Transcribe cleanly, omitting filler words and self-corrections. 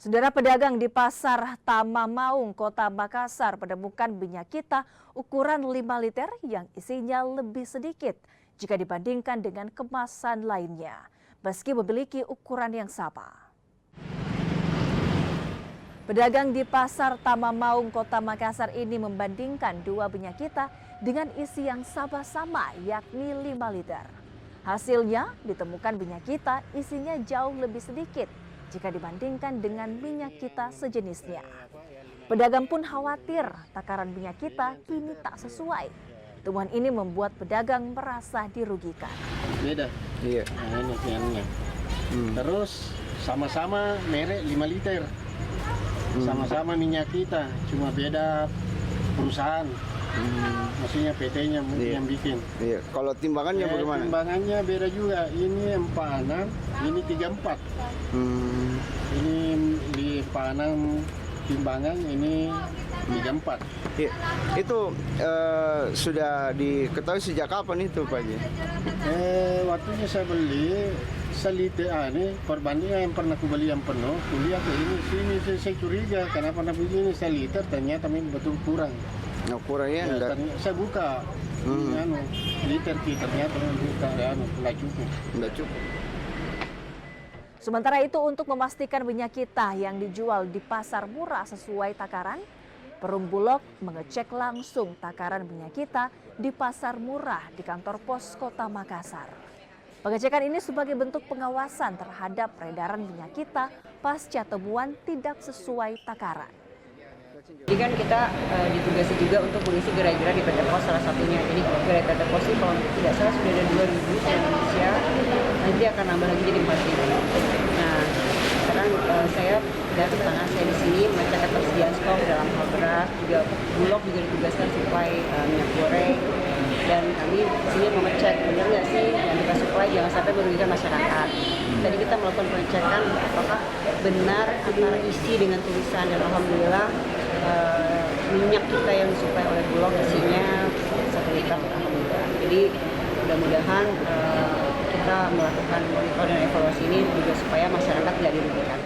Saudara pedagang di Pasar Tamamaung, Kota Makassar menemukan minyak kita ukuran 5 liter yang isinya lebih sedikit jika dibandingkan dengan kemasan lainnya, meski memiliki ukuran yang sama. Pedagang di Pasar Tamamaung, Kota Makassar ini membandingkan dua minyak kita dengan isi yang sama-sama, yakni 5 liter. Hasilnya ditemukan minyak kita isinya jauh lebih sedikit jika dibandingkan dengan minyak kita sejenisnya. Pedagang pun khawatir takaran minyak kita kini tak sesuai. Temuan ini membuat pedagang merasa dirugikan. Beda. Iya. Nah, ini piannya. Terus sama-sama merek 5 liter. Sama-sama minyak kita, cuma beda perusahaan. Maksudnya PT-nya yang bikin. Iya. Kalau timbangannya bagaimana? Timbangannya beda juga. Ini 4-an, ini 34. Ini di Panang timbangan, ini 34. Iya. Itu sudah diketahui sejak kapan itu, Pak Haji? Waktunya saya beli seliter ini perbandingan yang pernah aku beli yang penuh, kuliah ke ini saya curiga kenapa begini seliter ternyata betul kurang. Nah, kurangnya Ya, saya buka ini liter ternyata buka nggak cukup. Nggak cukup. Sementara itu untuk memastikan minyak kita yang dijual di pasar murah sesuai takaran, Perum Bulog mengecek langsung takaran minyak kita di pasar murah di kantor pos Kota Makassar. Pengecekan ini sebagai bentuk pengawasan terhadap peredaran minyak kita pasca temuan tidak sesuai takaran. Jadi kan kita ditugasi juga untuk mengisi gerai-gerai di PT Pos salah satunya. Jadi gerai PT Pos ini kalau tidak salah sudah ada 2.000 di Indonesia, nanti akan nambah lagi jadi 4.000. Nah, sekarang saya dan tangan saya di sini mengecek ketersediaan stok dalam hal beras, juga Bulog juga ditugaskan suplai minyak goreng, dan kami di sini mengecek benar nggak sih yang kita suplai jangan sampai merugikan masyarakat. Tadi kita melakukan pengecekan apakah benar antara isi dengan tulisan, dan alhamdulillah minyak kita yang disuplai oleh Bulog isinya 1 liter alhamdulillah. Jadi mudah-mudahan kita melakukan monitor dan evaluasi ini juga supaya masyarakat tidak dirugikan.